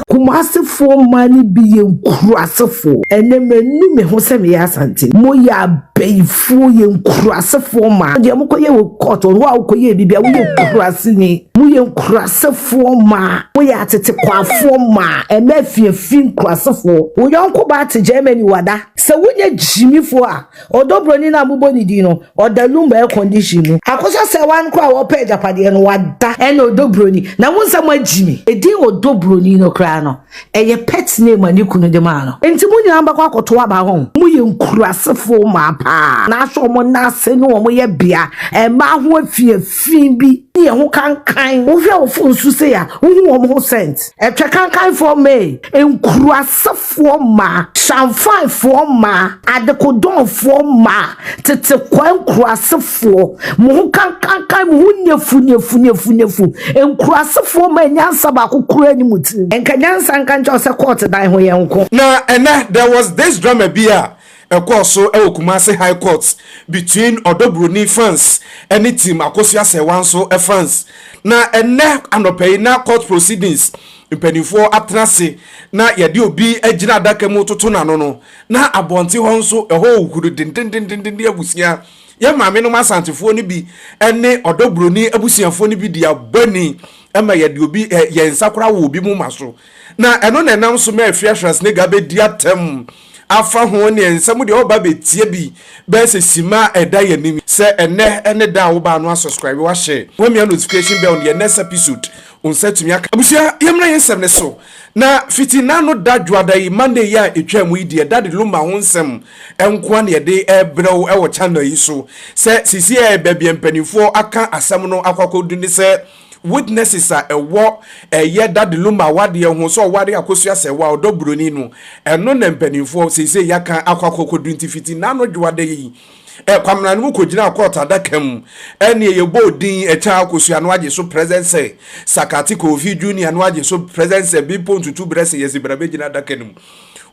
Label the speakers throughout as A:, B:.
A: Kumasefo mani bi yenkurasefo ene menu me ho se me asante mo ya Abayifoɔ yenkurasefo ma de mo koye wo court wo akoye bibia wo yenkurase ni mo yenkurasefo ma mo ya Atetekwaafoɔ Mmaa eme Afia nkurasefo wo yonko ba te Germany wada se wonye jimifo a odobroni na muboni di no odalumba air condition no Akosua Serwaa nkwa wo page apade no wada ene odobroni na wonsam agimi edin odobroni no kra no eye pet name ani kunu de ma no enti mu nyina mbakwa akoto aba ho mu yenkurasefo ma pa na so mo na se no mo ye bia ma ho Afia bi ye ho kankan wo hwe wo fo nsu se ya wo hu wo ho sent etwe kankan for me enkurasefo ma shamfafo ma adekodonfo ma tete kwankurasefo mo ho kankan mo nyefu enkurasefo ma nyansa ba kokura ni mutim enka nyansa nkancha se court dan ho yenko
B: na there was this drama bia so Kumasi High Court between Odobroni fans and team Akosua Serwaa so fans na anopay na court proceedings mpanifo atrase na yede obi agina adaka mu toto na no na abonte ho nso eho okuru dindindindindi abusia ya maame no masantefo ni bi ene Odobroni abusiafo ni bi dia bani ema yede obi yensakora wo obi mu maso na eno na nam so ma Afia Schwarzenegger be dia tem afa ho ne ensam de oba betie bi be se sima eda yanim se ene da wo ba no subscribe wa share wo me notification bell on the next episode on setumi aka abusia yemra yensem ne so na fitina no dadwada yi Monday ya etwa mu ide da de luma ho nsem enko na de ebrew e wo channel yi so se sisi e babia mpanifo aka asem no akwakodu ni se witnesses are a war ye that the luma wade ho so wade Akosua Serwaa Odobroni no eno na mpanifo sese yaka akwakokodu ntifiti na no dwade yi kwamna no kogina court adakam ene ye bodin echa Akosua no age so presence sakati ko vi junior no age so presence bi pontutu brese yesi brabe gina adakanum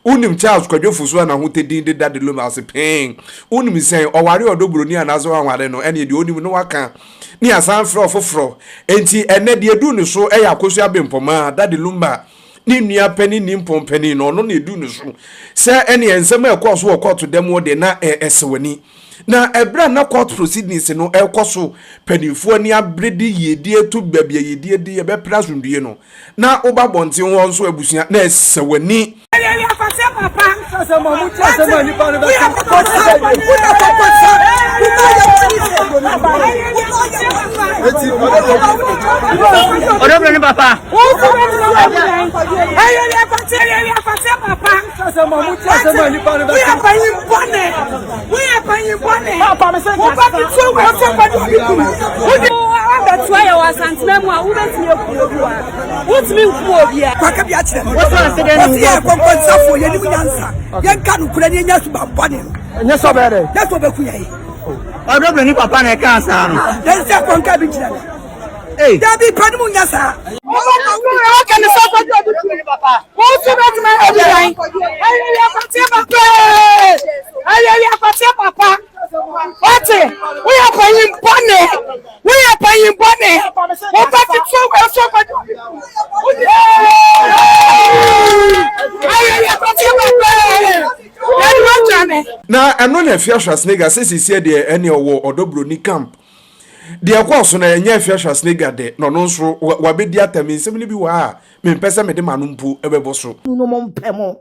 B: unim Charles kwadwofo so na hotedin de that the luma as pain unim sen oware Odobroni anazo anware no ene de onim no waka ni asan fro enti ene de edu ne so Akosua bempoma that the lumba ni nua pani ni mpompani no no na edu ne so se ene ensem ekoso wo court dem wo de na esewani na ebra na court proceedings no ekoso panifo ni abredi yedi etu babia yedi de be prasundue no na oba bonte ho nso abusia na esewani
C: Odobroni papa. Odobroni papa na cancer no.
D: Then say konka bi jira.
C: Hey.
D: Dabi panimu nyasa.
C: Okay, no so Odobroni papa.
D: What's about my headline? Aye, papa. What? We are paying money. What about it so
B: na eno na Afia Schwarzenegger sisi de ene owo Odobroni camp de ekwoso na enye Afia Schwarzenegger de no nso wabedi atami nsem ni bi wa me mpese me de manumpu ebeboso
A: no mo mpemo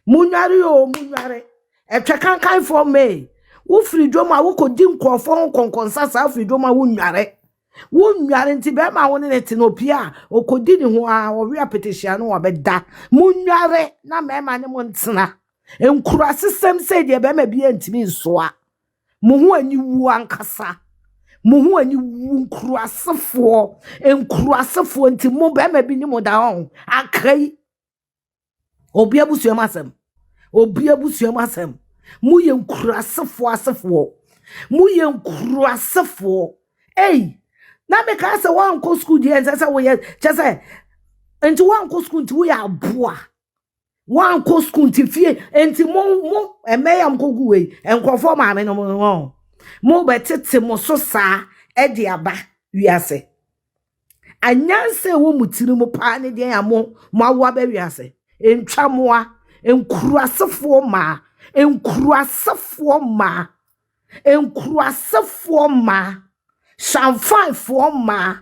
A: munware etwe kankan for me wo fridom a wo kodi nkrofo konkonsa sa fridom a wo nware nti be ma wo ne tinopia okodi ni ho a wo wi petition no wabeda munware na me ma ne mo ntena enkura system say de be ma bia ntimi nsoa mo ho ani wu ankasa mo ho ani wu enkurasefo nti mo be ma bi ni mo da ho akai obi abusuam asem mu yenkurasefo na me ka se wan ko school die nse wo ye chese enti wan ko school nti wo ya aboa wan ko school nti fie enti mo emeyam ko guwe enkrofo ma me no mo mo betete mo so saa e de aba wiase anyanse wo mutiri mo pa ne de amo mo awo aba wiase entwa moa enkuruasefo ma shamfanfo ma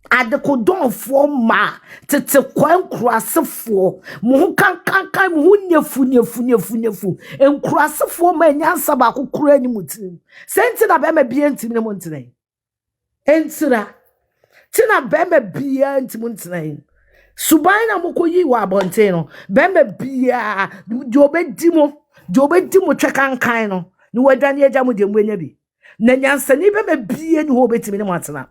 A: adekodonfo ma tete kwankurasefo mo kankan mo nefu enkurasefo ma nyansa ba kokura ni mutim senti na be ma bia ntim ne mo ntene entira tina be ma bia ntim ntene suban na mokoyi wa abonte no be ma bia de obedi mo twekankan no ni wadane agya mo de mwenya bi na nyansa ni be ma bia ni ho obetimi ne mo atena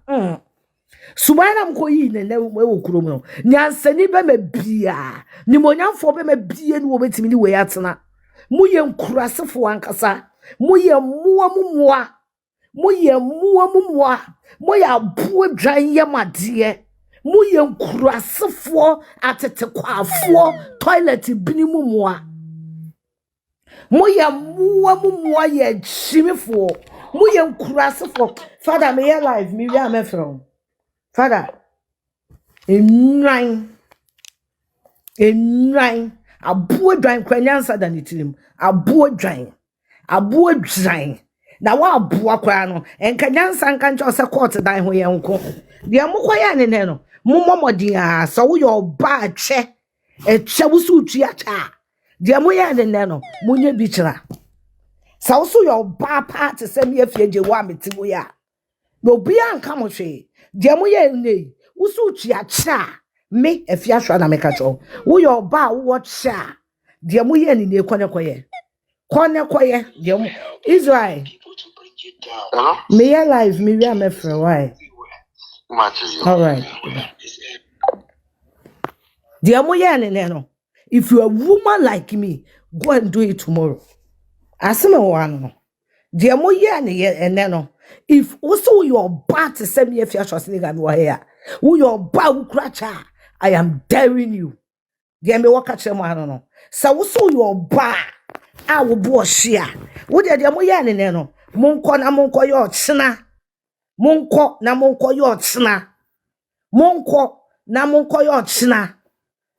A: suban na mkoyi ne wo kurom no nyansa ni be ma bia ni monyamfo be ma bia ni ho obetimi ni we atena moye nkurasefo ankasa moye muwa moye abuo dwan yamade moye nkurasefo atetekwaafoɔ toilet binimu moa moye muwa ye chimifo moye nkurasefo father me your life me wi amefro father enran abuo dwan kwanyansa da ne tirim abuo dwan na wa abuo kwa no enkanyansa nkancha se court dan ho ye nko de mokoya ne ne no momomodin a so wo yo ba ache wusu utua cha de moya ne ne no munye bi kira sa wo so yo ba part se me afie je wa metiwo ya na obi anka mo hwe de moya ne wusu utua cha me Afia Schwar na meka cho wo yo ba wo cha de moya ne ne konekoye de mo Israel me your life me we am for why all right dear moya ne no if you are a woman like me go and do it tomorrow asema one no dear moya ne no if also your bat to send me Afia Schwarzenegger me wa here who your ba ukracha I am daring you dear me waka chemo no so also your ba I will bo share wo dear moya ne no monko na monko yo chena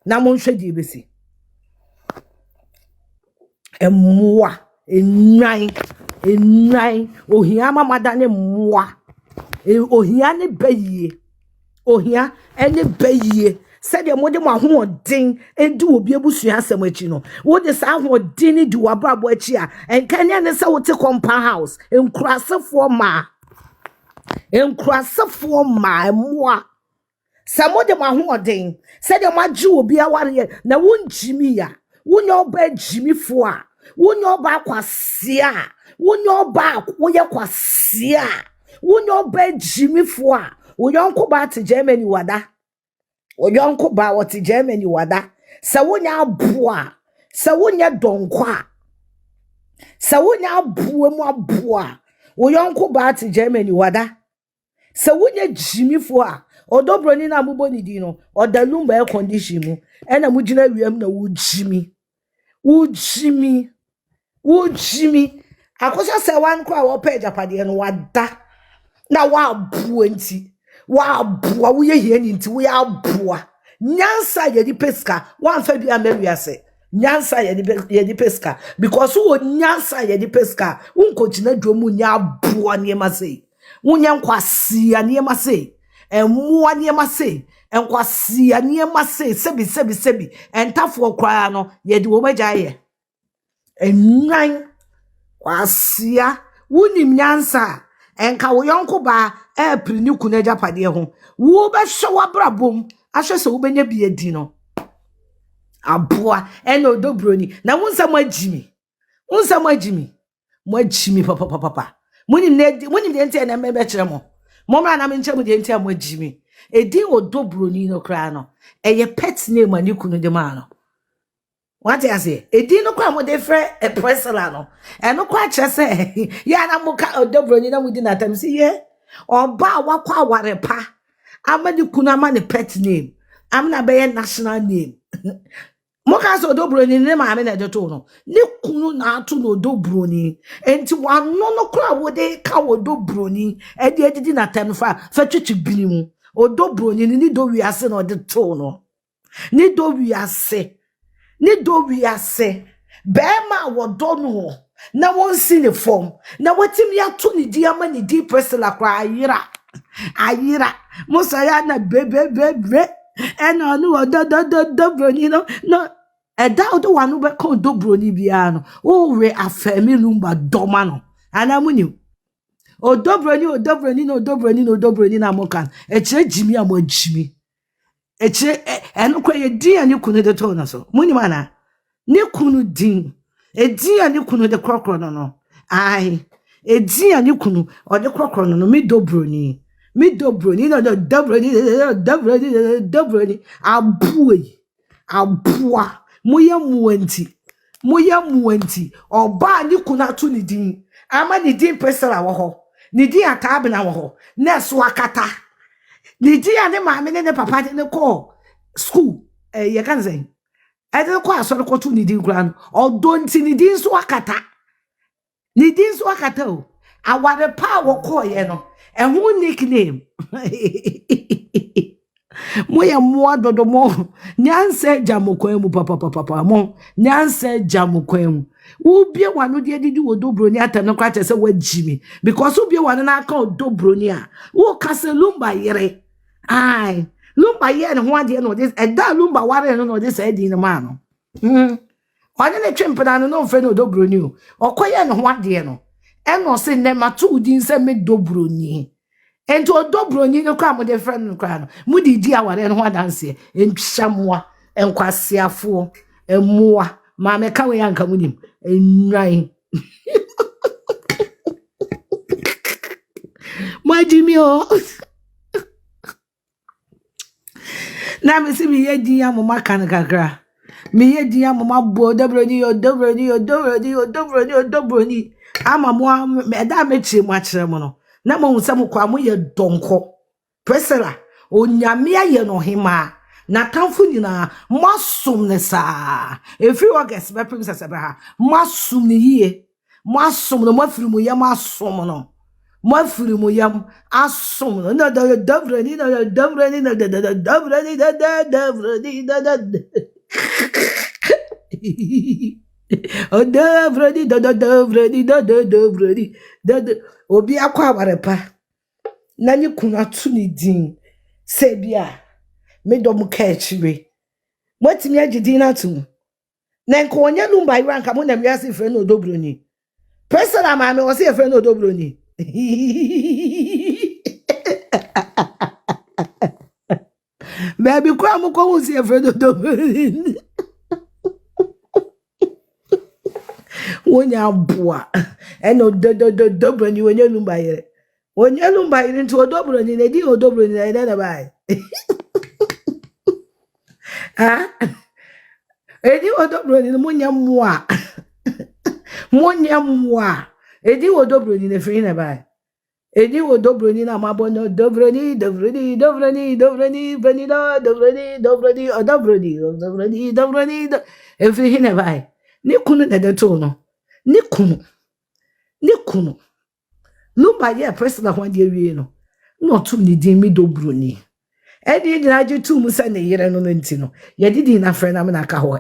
A: na monhwe di besi emwa enwan ohia mamada ne mwa ohia ne bayie ohia ene bayie said mode mo ahoden edu obi ebusua asem achi no wo de sa ahoden ni di wabrabo achi a enkanya ne se wote compound house enkurasefo ma emwa sa mode mo ahoden said mo agi obi aware na wonjimi ya wonyo ba jimifo a wonyo ba kwasia wonyo ba woye kwasia wonyo ba jimifo a woyonko ba te Germany wada oyonko ba wote Germany wada sa wonya aboa sa wonya donkwa sa wonya aboa mu aboa oyonko ba te Germany wada sa wonya jimifo a odobroni na muboni di no odalumba air condition mu ena mugina wiam na wujimi Akosua Serwaa nkwa wo page apade no wada na wa aboa nti wa aboa wo ye hie ni nti wo ya aboa nyansa ye di peska wan fa bi amawiase nyansa ye di peska because wo nyansa ye di peska unko gina dwomu nya aboa niema sei wonya nkwase niema sei emmoa niema sei enkwase niema sei sebi entafo kwaa no ye di wo magya ye enwan kwasia wunim nyansa enka wo yonko ba epri ni kunu agapade ho wo be hwe wabrabom ahwe se wo benya bi adi no aboa ena odobroni na wonsam agimi mo agimi papa munim de enti na mebe kire mo momra na me nche mo de enti mo agimi edi odobroni no kra no eye pet name ani kunu de ma no what I say? A dino come with a friend a pressalano. And no quite say, Yana Moka or Dobroni within that time. See, yeah, or Ba Wakwa Warepa. I'm a Kunamani pet name. I'm not by a national name. Moka so Dobroni ne maame na de to no. Ne kunu na ato no Dobroni. Enti wano no kra wo de ka wo Dobroni. E de didi na tem fa twetwe bini mu. O Dobroni ni do wiase na de to no. Ni do wiase. Ni do wiase. Bema wo do no. Na won si ne form. Na watim ya to ni di ama ni di persela kra ayira. Musa ya na bebe. And I know Dobroni no. Eda do wanu be ko Dobroni bia no. O we afemi lumba domano. Ana munyu. O Dobroni na mokan. Eche jimi amo jimi. Eche eno kwa ye din ani kunu de to na so. Munyu mana. Ni kunu din. E din ani kunu de krokro no. Ai. E din ani kunu o de krokro no mi Dobroni. Mi Dobroni no Dobroni abua moya muanti oba ni kuna to ni din ama ni din pesara wo ho ni din akabena wo ho na so akata ni din ane maame ne papa de ko school ye kan say e de ko asori ko to ni din kura no odonti ni din so akata o aware pa wo ko ye no ehun nickname moya moa dodo mo nyanse jamokwemu papa mo nyanse jamokwemu ubie wanu de didi wo Dobroni atem no kwa chese wajimi because ubie wanu na aka Dobroni a wo kase lumba yere ai lumba yere no ho ade no this eda lumba ware no this edi no ma no wani ne twempena no mfe no Dobroni o okoye no ho ade no eno se ne matu udin se me Dobroni enti o Dobroni no kwa mo de friend no kwa no mudi di aware no ho adanse entwamoa enkwasiafo emmoa ma me ka we anka munim enwan majimi o na me si mi yedi ya mo makan kakra mi yedi ya mo mabo Dobroni ama mo me da me chi mo akere mo no na mo nsam kwa mo ye donko presela onyame aye no hema na tamfo nyina masum ne sa every August be princess be ha masum ne yie masum no mafiri mu yam asum no mafiri mu yam asum no na Dobroni o Dobroni obi akwa warepa na ni kuna tu ni din se bia me dom ka chire watimi agidi na tu na nko onye lumba ira nka mo na miase fre no Dobroni persona ma me o se fre no Dobroni baby kwa mo ko se fre no Dobroni wonya boa eno Dobroni wonya lumba yere nti Dobroni na di Dobroni na na bai ah edi Dobroni no monya moa edi Dobroni na free na bai edi Dobroni na mabo no Dobroni every na bai ni kunu na de to no ni kunu lumba ye person ho de wie no no to ni din mi Dobroni e di nyina je tu mu se ne yere no nti no ye didi na frɛ na me na ka ho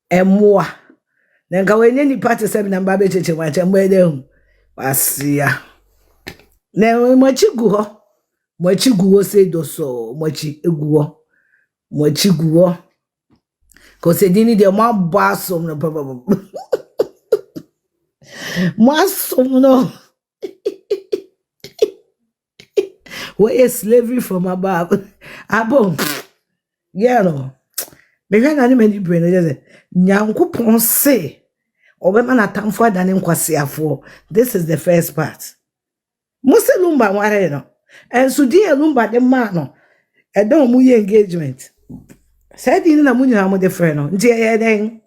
A: emmoa na nga we ni party se na mba be cheche wa che mba de hu asia na machi gu ho se do so machi egu ho ko se dini de ma basom no papa masom no what is slavery from above abo yeah no me na ni mani brain just nyankopon se obema na tamfo adane nkwasiafo. This is the first part. Mose lumba ware no enso di lumba de ma no e don mu ye engagement said in na munyina mo de frɛ no nti ye den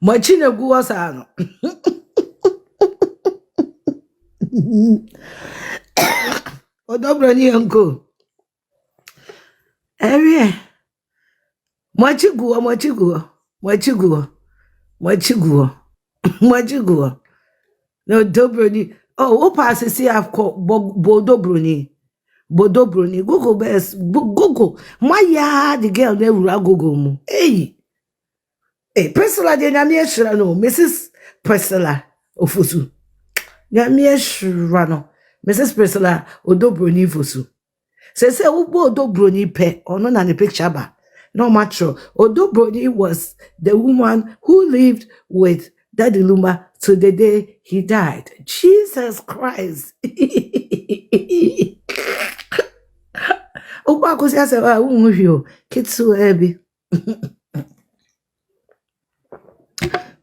A: machi na gu osa no Odobroni uncle. Area. Mwachiguo. No Dobroni. Oh, Opa see I've called Bodobroni. Google best. Google. My the girl never Google mu. Hey, Priscilla de Namia Shrano, Mrs. Priscilla Ofusu. Namia Shrano, Mrs. Priscilla Odobroni Fusu. Say Odobroni pe or no na the picture ba. No matter. Odobroni was the woman who lived with Daddy Luma to the day he died. Jesus Christ. Akosua Serwaa unhwio kitsu ebi.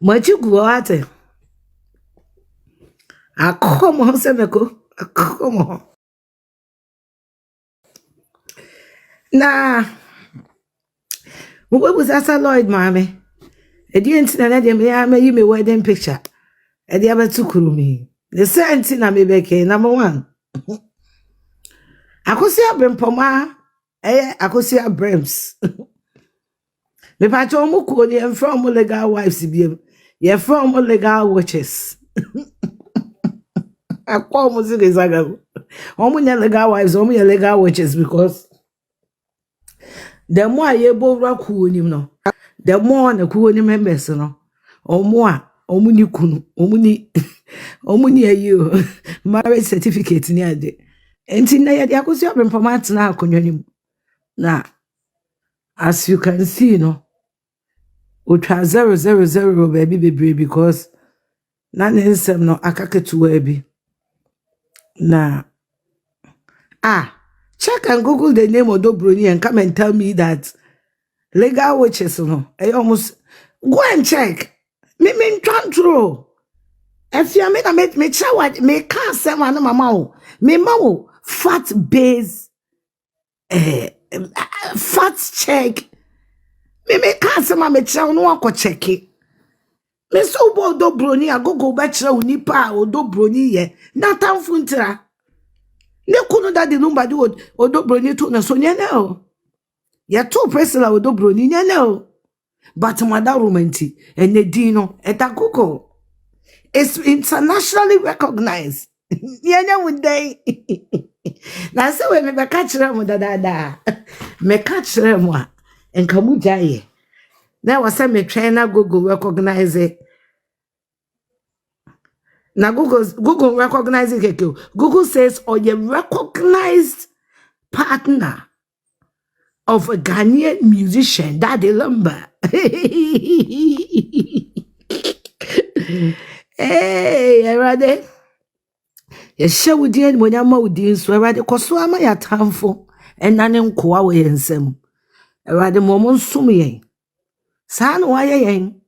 A: Machigu ate. Akomo semeko. Akomo. Na Mwebu sasa Lloyd mame. Edi entina na dem ya ma yime wedding picture. Edi abetukuru mi. The same na me beke number 1. Akosua Brempoma Akosua Brems. Me pacho omo ko ni em from legal wives biem. Ye from legal watches. Akwa omo si rezaga. Omo nya legal wives, omo nya legal watches because the more ye bo ra ku onim no. The more na ku onim members no. Omo ni kunu, omo ni ayo. Marriage certificate ni ade. Enti na ye de Akosua Brempoma tena akonwa nim. Na as you can see no utwa 000 baby bebre because na nsem no akaketu abi na check and Google the name of Odobroni and come and tell me that legal witches no almost go and check me ntwantro Afia me na me chawa me can say man mama o me mawo fat base fat check me can't say me chow no akọ check it. Me so bo Odobroni agogo be kire unipa Odobroni ye na tamfu ntira ne kunu da de number de Odobroni to na so nyane o ye to Priscilla Odobroni nyane o but mother romanti ene din no etagogo it's internationally recognized nyane wudai na se we me be ka kire mu da me ka kire mu a enka mu jaye na wasa me twen na Google recognize it. Now Google recognize it. Google says, "Or you recognized partner of a Ghanaian musician, Daddy Lumber." Hey, everybody. You share with you when you're more with so everybody. Cause so am I a tamfo and none in kwa we ensem. Everybody momon sumi. San why yen.